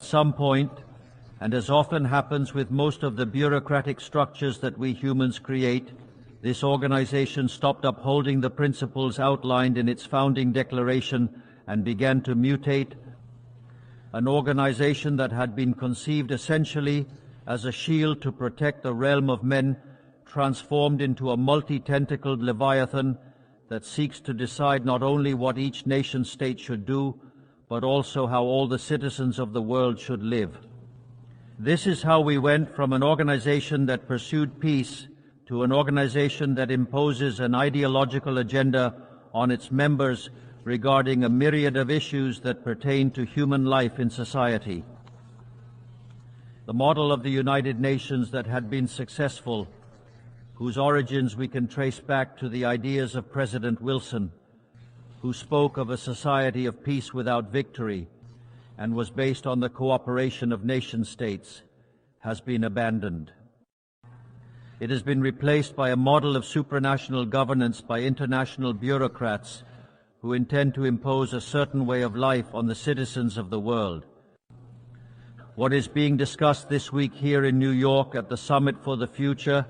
some point, and as often happens with most of the bureaucratic structures that we humans create, this organization stopped upholding the principles outlined in its founding declaration and began to mutate. An organization that had been conceived essentially as a shield to protect the realm of men transformed into a multi-tentacled leviathan that seeks to decide not only what each nation-state should do, but also how all the citizens of the world should live. This is how we went from an organization that pursued peace to an organization that imposes an ideological agenda on its members regarding a myriad of issues that pertain to human life in society. The model of the United Nations that had been successful, whose origins we can trace back to the ideas of President Wilson, who spoke of a society of peace without victory and was based on the cooperation of nation-states, has been abandoned. It has been replaced by a model of supranational governance by international bureaucrats who intend to impose a certain way of life on the citizens of the world. What is being discussed this week here in New York at the Summit for the Future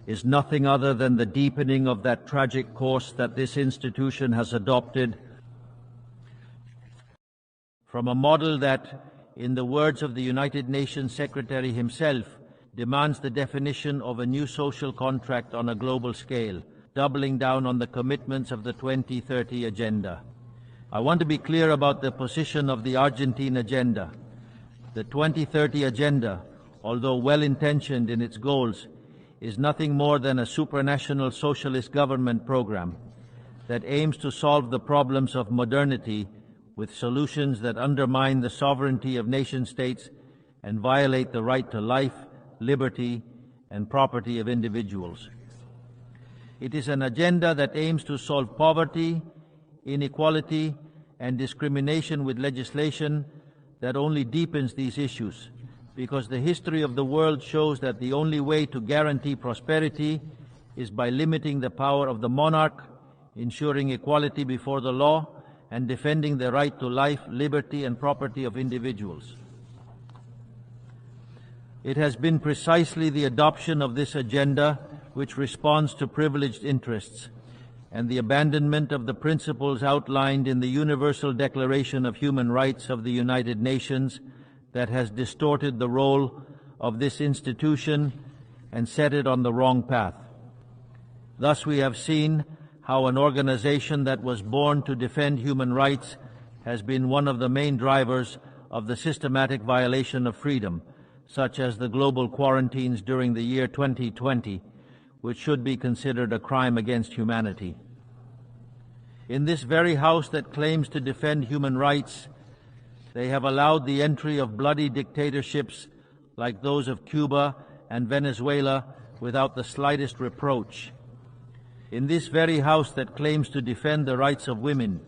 is nothing other than the deepening of that tragic course that this institution has adopted from a model that, in the words of the United Nations Secretary himself, demands the definition of a new social contract on a global scale, doubling down on the commitments of the 2030 Agenda. I want to be clear about the position of the Argentine Agenda. The 2030 Agenda, although well-intentioned in its goals, is nothing more than a supranational socialist government program that aims to solve the problems of modernity with solutions that undermine the sovereignty of nation-states and violate the right to life, liberty, and property of individuals. It is an agenda that aims to solve poverty, inequality, and discrimination with legislation that only deepens these issues, because the history of the world shows that the only way to guarantee prosperity is by limiting the power of the monarch, ensuring equality before the law, and defending the right to life, liberty, and property of individuals. It has been precisely the adoption of this agenda which responds to privileged interests and the abandonment of the principles outlined in the Universal Declaration of Human Rights of the United Nations that has distorted the role of this institution and set it on the wrong path. Thus, we have seen how an organization that was born to defend human rights has been one of the main drivers of the systematic violation of freedom, such as the global quarantines during the year 2020, which should be considered a crime against humanity. In this very House that claims to defend human rights, they have allowed the entry of bloody dictatorships like those of Cuba and Venezuela without the slightest reproach. In this very House that claims to defend the rights of women,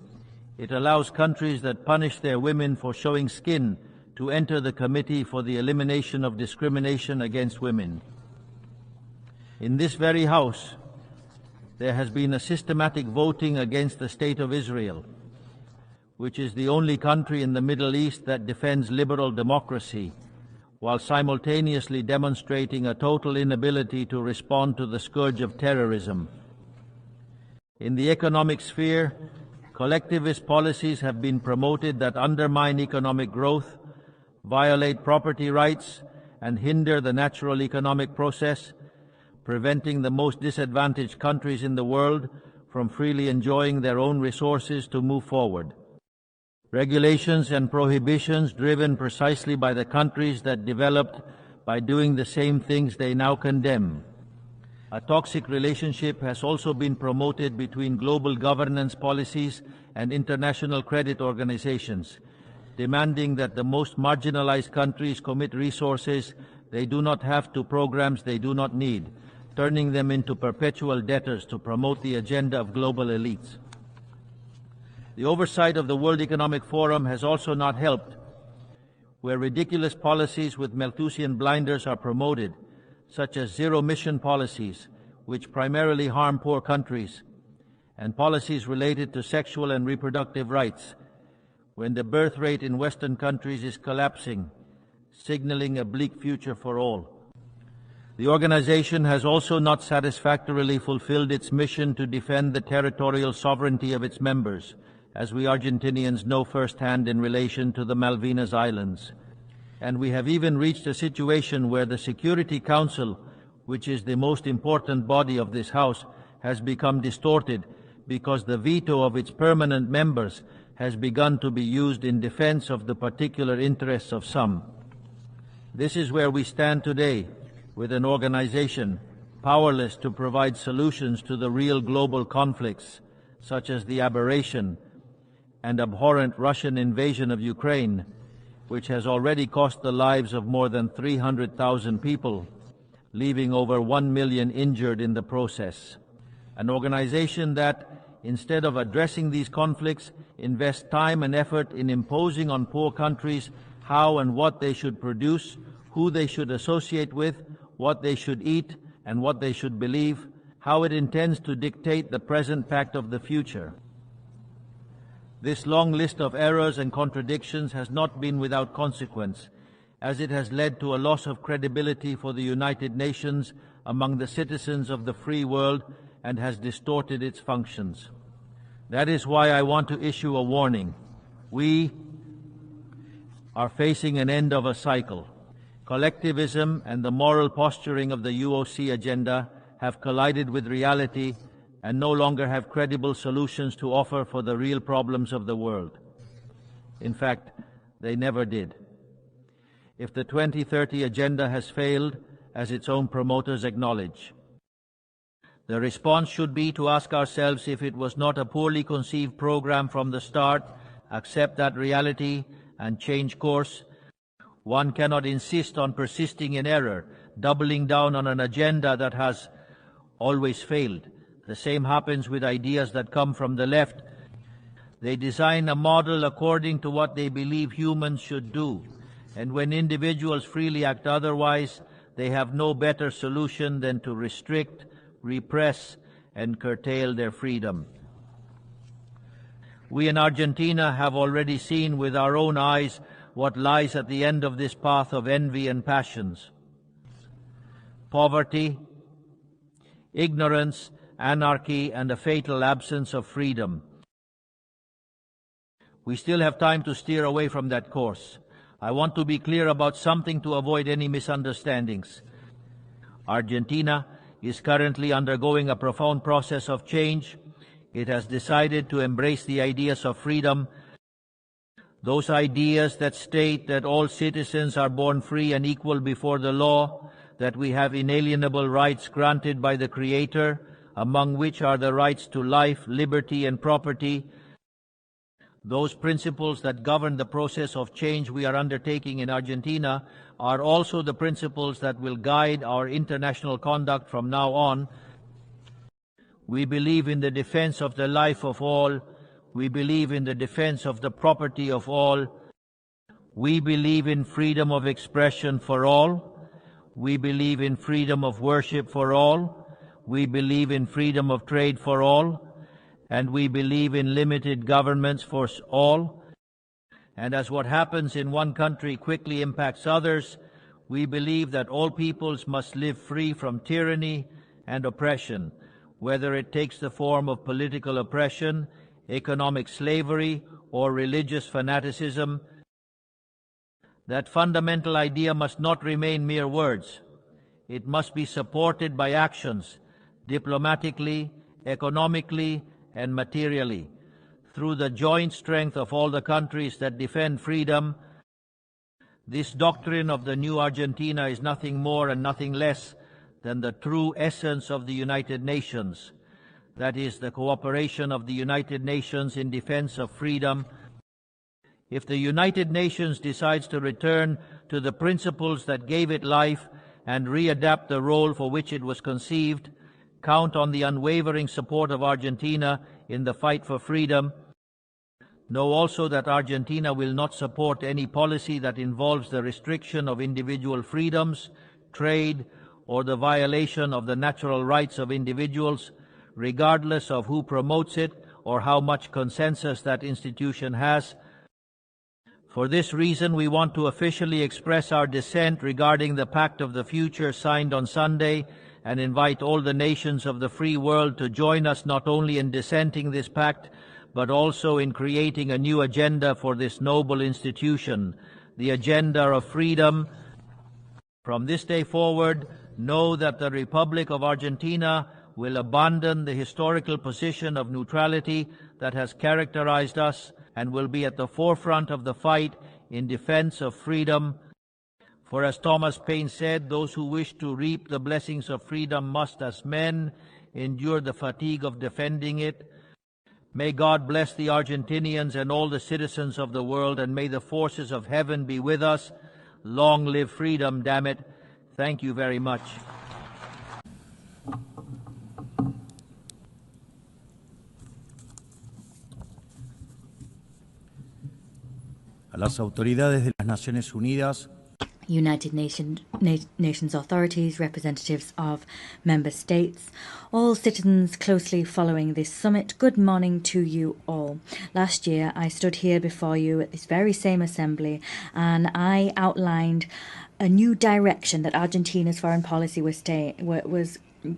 it allows countries that punish their women for showing skin to enter the Committee for the Elimination of Discrimination Against Women. In this very House, there has been a systematic voting against the State of Israel, which is the only country in the Middle East that defends liberal democracy, while simultaneously demonstrating a total inability to respond to the scourge of terrorism. In the economic sphere, collectivist policies have been promoted that undermine economic growth, violate property rights, and hinder the natural economic process, preventing the most disadvantaged countries in the world from freely enjoying their own resources to move forward. Regulations and prohibitions driven precisely by the countries that developed by doing the same things they now condemn. A toxic relationship has also been promoted between global governance policies and international credit organizations, demanding that the most marginalized countries commit resources they do not have to programs they do not need, turning them into perpetual debtors to promote the agenda of global elites. The oversight of the World Economic Forum has also not helped, where ridiculous policies with Malthusian blinders are promoted, such as zero-emission policies, which primarily harm poor countries, and policies related to sexual and reproductive rights, when the birth rate in Western countries is collapsing signaling a bleak future for all. The organization has also not satisfactorily fulfilled its mission to defend the territorial sovereignty of its members, as we Argentinians know firsthand in relation to the Malvinas Islands. And we have even reached a situation where the Security Council, which is the most important body of this House, has become distorted because the veto of its permanent members has begun to be used in defense of the particular interests of some. This is where we stand today, with an organization powerless to provide solutions to the real global conflicts, such as the aberration and abhorrent Russian invasion of Ukraine, which has already cost the lives of more than 300,000 people, leaving over 1 million injured in the process. An organization that, instead of addressing these conflicts, invests time and effort in imposing on poor countries how and what they should produce, who they should associate with, what they should eat, and what they should believe, how it intends to dictate the present pact of the future. This long list of errors and contradictions has not been without consequence, as it has led to a loss of credibility for the United Nations among the citizens of the free world and has distorted its functions. That is why I want to issue a warning. We are facing an end of a cycle. Collectivism and the moral posturing of the UOC agenda have collided with reality and no longer have credible solutions to offer for the real problems of the world. In fact, they never did. If the 2030 agenda has failed, as its own promoters acknowledge, the response should be to ask ourselves if it was not a poorly conceived program from the start, accept that reality, and change course. One cannot insist on persisting in error, doubling down on an agenda that has always failed. The same happens with ideas that come from the left. They design a model according to what they believe humans should do, and when individuals freely act otherwise, they have no better solution than to restrict, repress, and curtail their freedom. We in Argentina have already seen with our own eyes what lies at the end of this path of envy and passions. Poverty, ignorance, anarchy, and a fatal absence of freedom. We still have time to steer away from that course. I want to be clear about something to avoid any misunderstandings. Argentina is currently undergoing a profound process of change. It has decided to embrace the ideas of freedom, those ideas that state that all citizens are born free and equal before the law, that we have inalienable rights granted by the Creator, among which are the rights to life, liberty, and property. Those principles that govern the process of change we are undertaking in Argentina are also the principles that will guide our international conduct from now on. We believe in the defense of the life of all. We believe in the defense of the property of all. We believe in freedom of expression for all. We believe in freedom of worship for all. We believe in freedom of trade for all. And we believe in limited governments for all. And as what happens in one country quickly impacts others, we believe that all peoples must live free from tyranny and oppression, whether it takes the form of political oppression, economic slavery, or religious fanaticism. That fundamental idea must not remain mere words. It must be supported by actions, diplomatically, economically, and materially. Through the joint strength of all the countries that defend freedom, this doctrine of the new Argentina is nothing more and nothing less than the true essence of the United Nations. That is, the cooperation of the United Nations in defense of freedom. If the United Nations decides to return to the principles that gave it life and readapt the role for which it was conceived, count on the unwavering support of Argentina in the fight for freedom. Know also that Argentina will not support any policy that involves the restriction of individual freedoms, trade, or the violation of the natural rights of individuals, regardless of who promotes it or how much consensus that institution has. For this reason, we want to officially express our dissent regarding the Pact of the Future signed on Sunday and invite all the nations of the free world to join us not only in dissenting this pact, but also in creating a new agenda for this noble institution, the agenda of freedom. From this day forward, know that the Republic of Argentina will abandon the historical position of neutrality that has characterized us and will be at the forefront of the fight in defense of freedom. For as Thomas Paine said, those who wish to reap the blessings of freedom must, as men, endure the fatigue of defending it. May God bless the Argentinians and all the citizens of the world, and may the forces of heaven be with us. Long live freedom, damn it. Thank you very much. A las autoridades de las Naciones Unidas, United Nations authorities, representatives of member states, all citizens closely following this summit, good morning to you all. Last year I stood here before you at this very same assembly and I outlined a new direction that Argentina's foreign policy was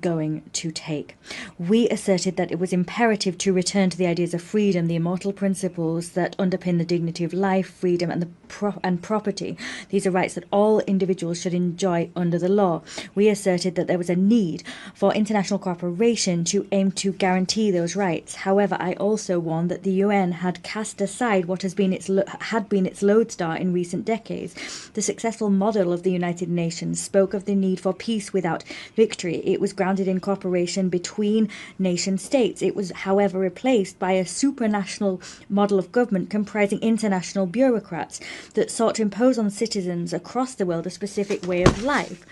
going to take. We asserted that it was imperative to return to the ideas of freedom, the immortal principles that underpin the dignity of life, freedom, and property. These are rights that all individuals should enjoy under the law. We asserted that there was a need for international cooperation to aim to guarantee those rights. However, I also warned that the UN had cast aside what had been its lodestar in recent decades. The successful model of the United Nations spoke of the need for peace without victory. It was grounded in cooperation between nation states. It was, however, replaced by a supranational model of government comprising international bureaucrats that sought to impose on citizens across the world a specific way of life.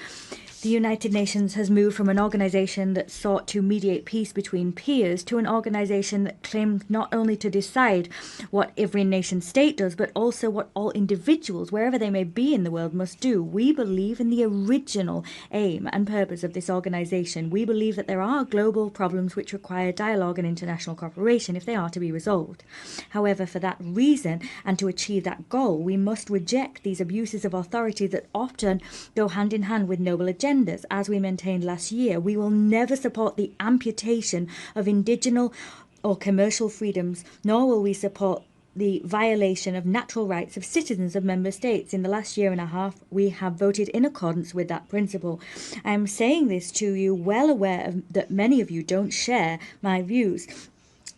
The United Nations has moved from an organization that sought to mediate peace between peers to an organization that claimed not only to decide what every nation state does, but also what all individuals, wherever they may be in the world, must do. We believe in the original aim and purpose of this organization. We believe that there are global problems which require dialogue and international cooperation if they are to be resolved. However, for that reason, and to achieve that goal, we must reject these abuses of authority that often go hand in hand with noble agendas. As we maintained last year, we will never support the amputation of indigenous or commercial freedoms, nor will we support the violation of natural rights of citizens of member states. In the last year and a half, we have voted in accordance with that principle. I am saying this to you, well aware that many of you don't share my views.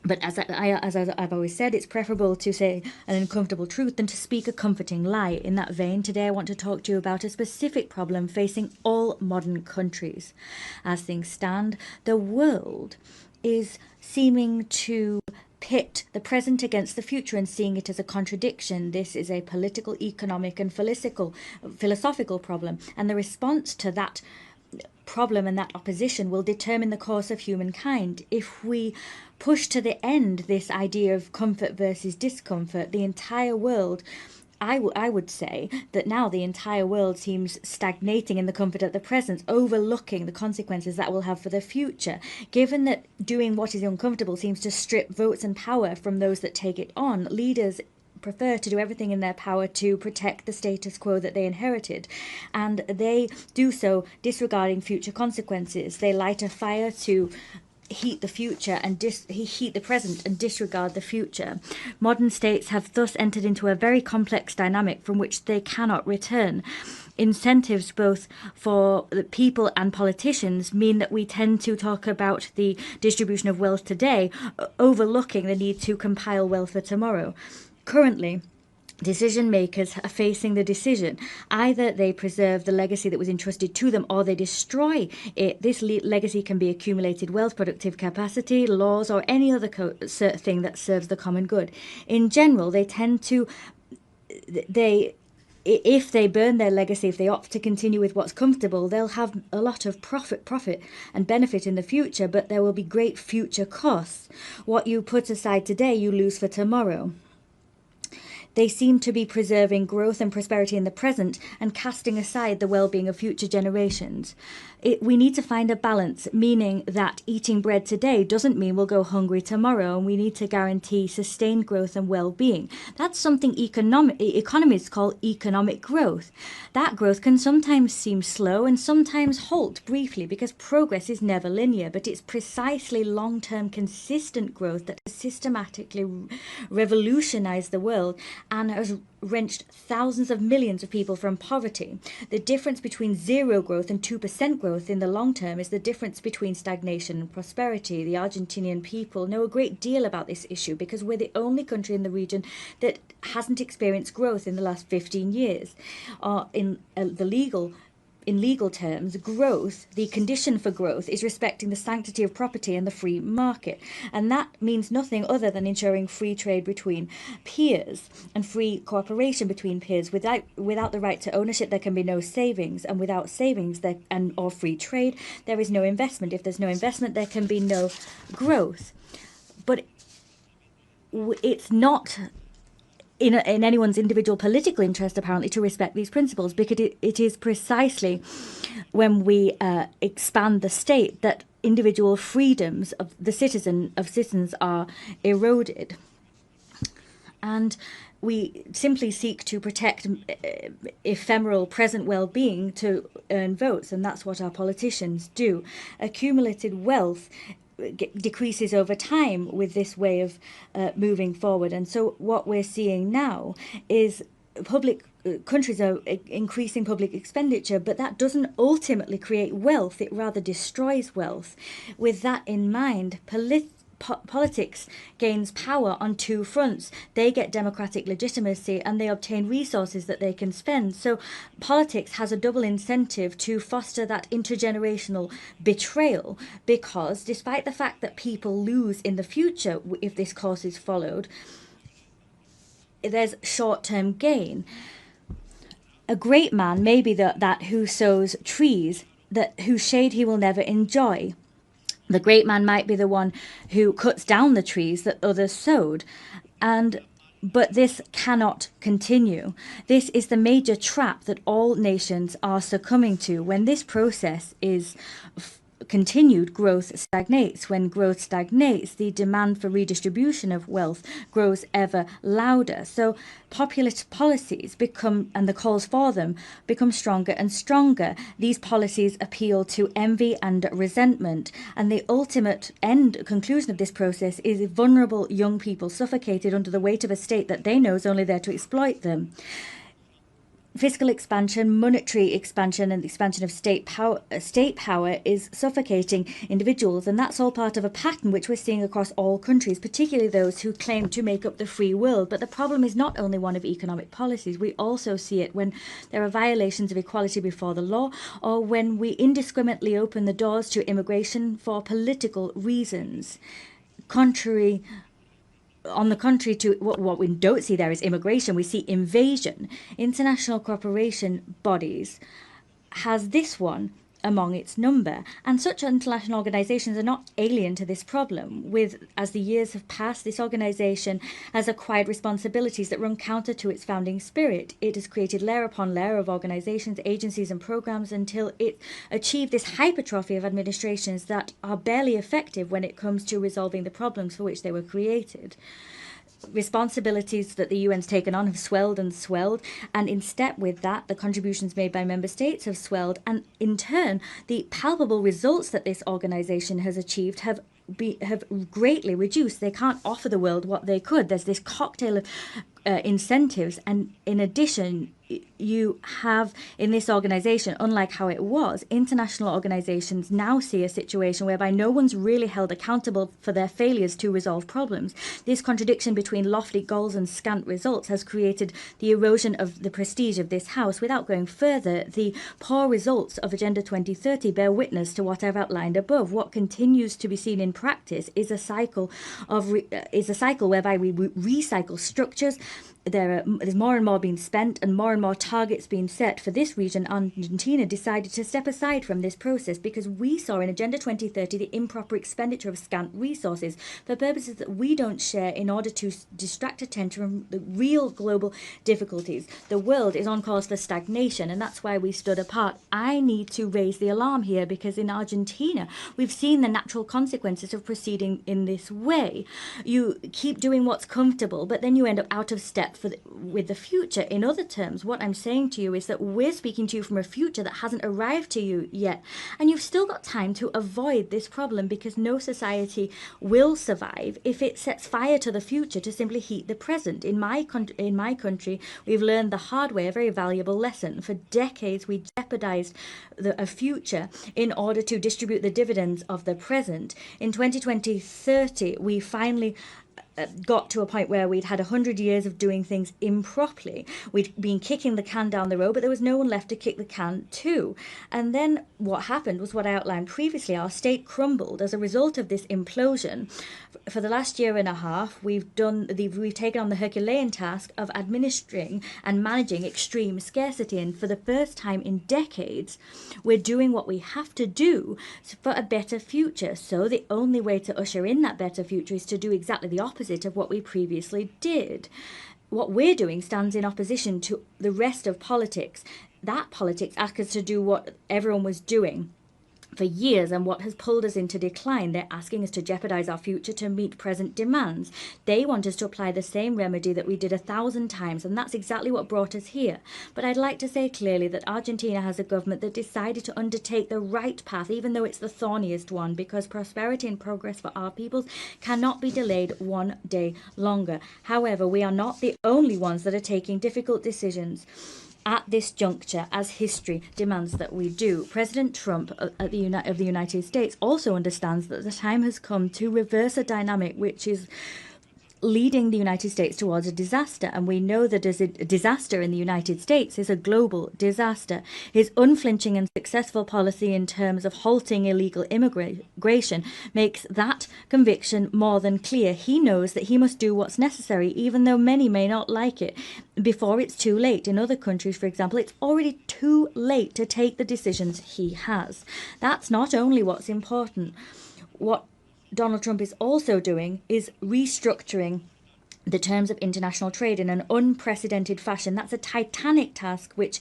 But as I've always said, it's preferable to say an uncomfortable truth than to speak a comforting lie. In that vein, today I want to talk to you about a specific problem facing all modern countries. As things stand, the world is seeming to pit the present against the future and seeing it as a contradiction. This is a political, economic and philosophical problem, and the response to that problem and that opposition will determine the course of humankind. If we push to the end this idea of comfort versus discomfort, the entire world, I would say that now the entire world seems stagnating in the comfort of the present, overlooking the consequences that will have for the future. Given that doing what is uncomfortable seems to strip votes and power from those that take it on, leaders prefer to do everything in their power to protect the status quo that they inherited, and they do so disregarding future consequences. They light a fire to heat the future and heat the present and disregard the future. Modern states have thus entered into a very complex dynamic from which they cannot return. Incentives both for the people and politicians mean that we tend to talk about the distribution of wealth today, overlooking the need to compile wealth for tomorrow. Currently, decision makers are facing the decision. Either they preserve the legacy that was entrusted to them or they destroy it. This legacy can be accumulated wealth, productive capacity, laws, or any other thing that serves the common good. In general, they tend to... If they burn their legacy, if they opt to continue with what's comfortable, they'll have a lot of profit and benefit in the future, but there will be great future costs. What you put aside today, you lose for tomorrow. They seem to be preserving growth and prosperity in the present and casting aside the well-being of future generations. We need to find a balance, meaning that eating bread today doesn't mean we'll go hungry tomorrow, and we need to guarantee sustained growth and well-being. That's something economists call economic growth. That growth can sometimes seem slow and sometimes halt briefly because progress is never linear, but it's precisely long-term consistent growth that has systematically revolutionized the world and has wrenched thousands of millions of people from poverty. The difference between zero growth and 2% growth in the long term is the difference between stagnation and prosperity. The Argentinian people know a great deal about this issue because we're the only country in the region that hasn't experienced growth in the last 15 years. In legal terms, growth, the condition for growth, is respecting the sanctity of property and the free market. And that means nothing other than ensuring free trade between peers and free cooperation between peers. Without the right to ownership, there can be no savings. And without savings or free trade, there is no investment. If there's no investment, there can be no growth. But it's not in anyone's individual political interest, apparently, to respect these principles, because it is precisely when we expand the state that individual freedoms of citizens are eroded. And we simply seek to protect ephemeral present well-being to earn votes, and that's what our politicians do. Accumulated wealth decreases over time with this way of moving forward. And so what we're seeing now is countries are increasing public expenditure, but that doesn't ultimately create wealth. It rather destroys wealth. With that in mind, politics gains power on two fronts. They get democratic legitimacy and they obtain resources that they can spend. So politics has a double incentive to foster that intergenerational betrayal, because despite the fact that people lose in the future if this course is followed, there's short-term gain. A great man may be that who sows trees whose shade he will never enjoy. The great man might be the one who cuts down the trees that others sowed. But this cannot continue. This is the major trap that all nations are succumbing to. When this process is continued, growth stagnates. When growth stagnates, the demand for redistribution of wealth grows ever louder. So populist policies and the calls for them become stronger and stronger. These policies appeal to envy and resentment. And the ultimate conclusion of this process is vulnerable young people suffocated under the weight of a state that they know is only there to exploit them. Fiscal expansion, monetary expansion, and the expansion of state power is suffocating individuals, and that's all part of a pattern which we're seeing across all countries, particularly those who claim to make up the free world. But the problem is not only one of economic policies. We also see it when there are violations of equality before the law, or when we indiscriminately open the doors to immigration for political reasons. On the contrary to what we don't see there is immigration, we see invasion. International cooperation bodies has this one among its number, and such international organizations are not alien to this problem. As the years have passed, this organization has acquired responsibilities that run counter to its founding spirit. It has created layer upon layer of organizations, agencies, and programs until it achieved this hypertrophy of administrations that are barely effective when it comes to resolving the problems for which they were created. Responsibilities that the UN's taken on have swelled and swelled, and in step with that, the contributions made by member states have swelled, and in turn, the palpable results that this organization has achieved have greatly reduced. They can't offer the world what they could. There's this cocktail of incentives, and in addition, you have in this organization, unlike how it was, international organizations now see a situation whereby no one's really held accountable for their failures to resolve problems. This contradiction between lofty goals and scant results has created the erosion of the prestige of this House. Without going further, the poor results of Agenda 2030 bear witness to what I've outlined above. What continues to be seen in practice is a cycle whereby we recycle structures. There's more and more being spent and more time targets being set for this region, Argentina decided to step aside from this process because we saw in Agenda 2030 the improper expenditure of scant resources for purposes that we don't share in order to distract attention from the real global difficulties. The world is on course for stagnation, and that's why we stood apart. I need to raise the alarm here because in Argentina, we've seen the natural consequences of proceeding in this way. You keep doing what's comfortable, but then you end up out of step with the future. In other terms, what I'm saying to you is that we're speaking to you from a future that hasn't arrived to you yet. And you've still got time to avoid this problem because no society will survive if it sets fire to the future to simply heat the present. In my country, we've learned the hard way a very valuable lesson. For decades, we jeopardized a future in order to distribute the dividends of the present. In 2030, we finally got to a point where we'd had 100 years of doing things improperly. We'd been kicking the can down the road, but there was no one left to kick the can to. And then what happened was what I outlined previously. Our state crumbled as a result of this implosion. For the last year and a half, we've taken on the Herculean task of administering and managing extreme scarcity. And for the first time in decades, we're doing what we have to do for a better future. So the only way to usher in that better future is to do exactly the opposite of what we previously did. What we're doing stands in opposition to the rest of politics. That politics asks us to do what everyone was doing for years and what has pulled us into decline. They're asking us to jeopardize our future to meet present demands. They want us to apply the same remedy that we did 1,000 times, and that's exactly what brought us here. But I'd like to say clearly that Argentina has a government that decided to undertake the right path, even though it's the thorniest one, because prosperity and progress for our peoples cannot be delayed one day longer. However, we are not the only ones that are taking difficult decisions at this juncture, as history demands that we do. President Trump of the United States also understands that the time has come to reverse a dynamic which is leading the United States towards a disaster, and we know that as a disaster in the United States is a global disaster. His unflinching and successful policy in terms of halting illegal immigration makes that conviction more than clear. He knows that he must do what's necessary, even though many may not like it, before it's too late. In other countries, for example, it's already too late to take the decisions he has. That's not only what's important. What Donald Trump is also doing is restructuring the terms of international trade in an unprecedented fashion. That's a titanic task which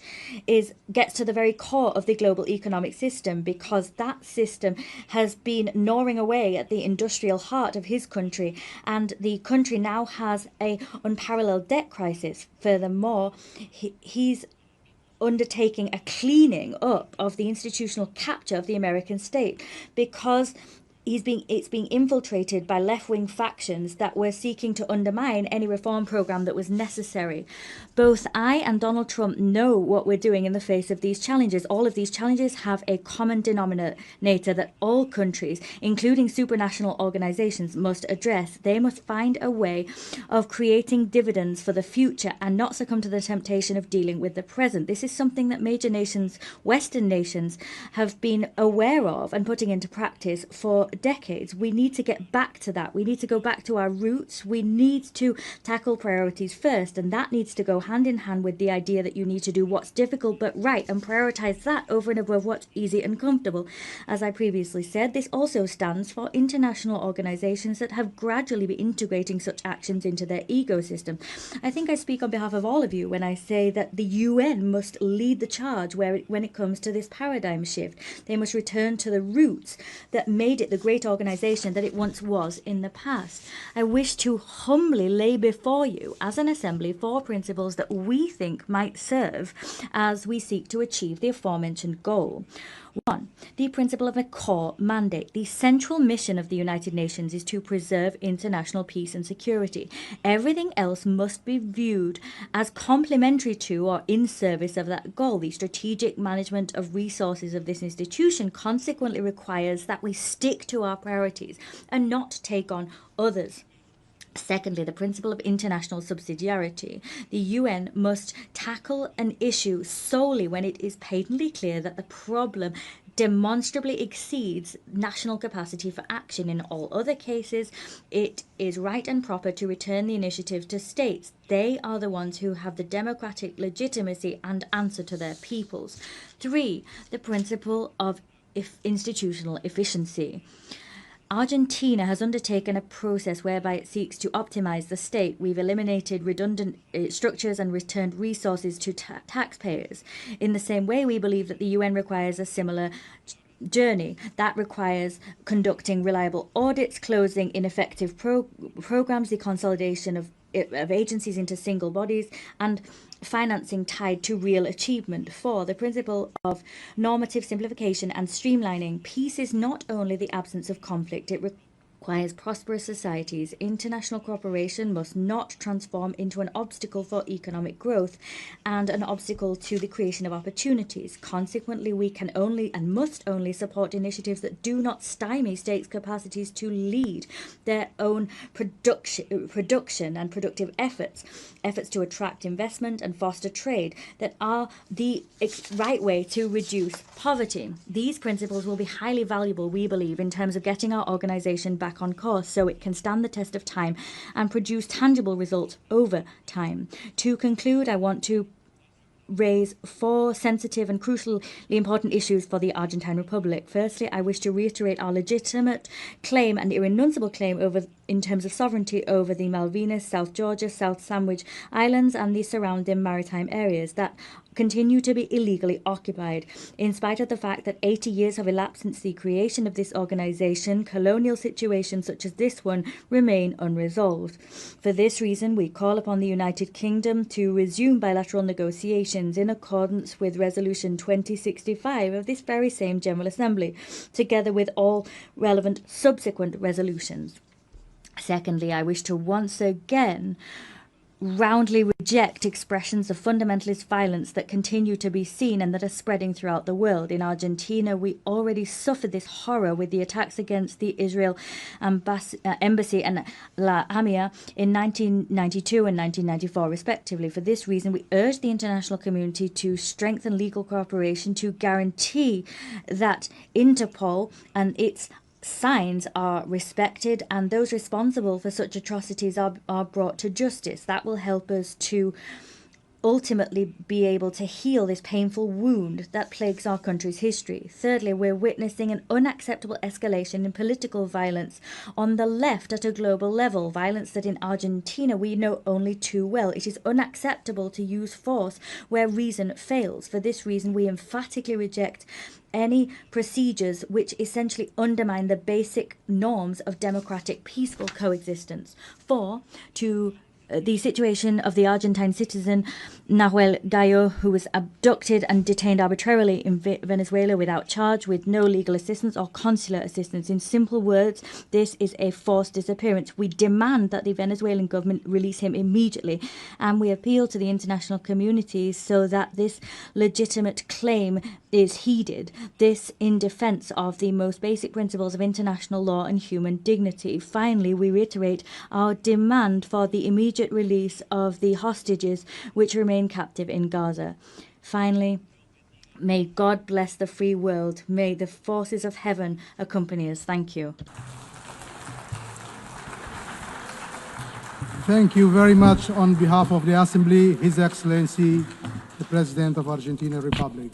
gets to the very core of the global economic system, because that system has been gnawing away at the industrial heart of his country, and the country now has a unparalleled debt crisis. Furthermore, he's undertaking a cleaning up of the institutional capture of the American state, because it's being infiltrated by left-wing factions that were seeking to undermine any reform program that was necessary. Both I and Donald Trump know what we're doing in the face of these challenges. All of these challenges have a common denominator that all countries, including supranational organizations, must address. They must find a way of creating dividends for the future and not succumb to the temptation of dealing with the present. This is something that major nations, Western nations, have been aware of and putting into practice for decades. We need to get back to that. We need to go back to our roots. We need to tackle priorities first, and that needs to go hand in hand with the idea that you need to do what's difficult but right and prioritize that over and above what's easy and comfortable. As I previously said, this also stands for international organizations that have gradually been integrating such actions into their ecosystem. I think I speak on behalf of all of you when I say that the UN must lead the charge when it comes to this paradigm shift. They must return to the roots that made it the great organization that it once was in the past. I wish to humbly lay before you as an assembly 4 principles that we think might serve as we seek to achieve the aforementioned goal. 1. The principle of a core mandate. The central mission of the United Nations is to preserve international peace and security. Everything else must be viewed as complementary to or in service of that goal. The strategic management of resources of this institution consequently requires that we stick to our priorities and not take on others. Secondly, the principle of international subsidiarity. The UN must tackle an issue solely when it is patently clear that the problem demonstrably exceeds national capacity for action. In all other cases, it is right and proper to return the initiative to states. They are the ones who have the democratic legitimacy and answer to their peoples. 3, the principle of institutional efficiency. Argentina has undertaken a process whereby it seeks to optimize the state. We've eliminated redundant structures and returned resources to taxpayers. In the same way, we believe that the UN requires a similar journey. That requires conducting reliable audits, closing ineffective programs, the consolidation of agencies into single bodies, and financing tied to real achievement. 4, the principle of normative simplification and streamlining. Peace is not only the absence of conflict, it requires prosperous societies. International cooperation must not transform into an obstacle for economic growth and an obstacle to the creation of opportunities. Consequently, we can only and must only support initiatives that do not stymie states' capacities to lead their own production and productive efforts to attract investment and foster trade, that are the right way to reduce poverty. These principles will be highly valuable, we believe, in terms of getting our organization back on course so it can stand the test of time and produce tangible results over time. To conclude, I want to raise 4 sensitive and crucially important issues for the Argentine Republic. Firstly, I wish to reiterate our legitimate claim and irrenunciable claim in terms of sovereignty over the Malvinas, South Georgia, South Sandwich Islands and the surrounding maritime areas that continue to be illegally occupied. In spite of the fact that 80 years have elapsed since the creation of this organization, colonial situations such as this one remain unresolved. For this reason, we call upon the United Kingdom to resume bilateral negotiations in accordance with Resolution 2065 of this very same General Assembly, together with all relevant subsequent resolutions. Secondly, I wish to once again roundly reject expressions of fundamentalist violence that continue to be seen and that are spreading throughout the world. In Argentina, we already suffered this horror with the attacks against the Israel embassy and La Hamia in 1992 and 1994, respectively. For this reason, we urge the international community to strengthen legal cooperation to guarantee that Interpol and its signs are respected and those responsible for such atrocities are brought to justice. That will help us to ultimately be able to heal this painful wound that plagues our country's history. Thirdly, we're witnessing an unacceptable escalation in political violence on the left at a global level, violence that in Argentina we know only too well. It is unacceptable to use force where reason fails. For this reason, we emphatically reject any procedures which essentially undermine the basic norms of democratic peaceful coexistence. 4, to the situation of the Argentine citizen Nahuel Gallo, who was abducted and detained arbitrarily in Venezuela without charge, with no legal assistance or consular assistance. In simple words, this is a forced disappearance. We demand that the Venezuelan government release him immediately, and we appeal to the international community so that this legitimate claim is heeded. This in defense of the most basic principles of international law and human dignity. Finally, we reiterate our demand for the immediate release of the hostages which remain captive in Gaza. Finally, may God bless the free world. May the forces of heaven accompany us. Thank you. Thank you very much. On behalf of the Assembly, His Excellency, the President of Argentina Republic.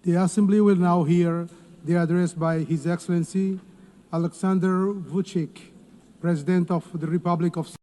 The Assembly will now hear the address by His Excellency Alexander Vučić, President of the Republic of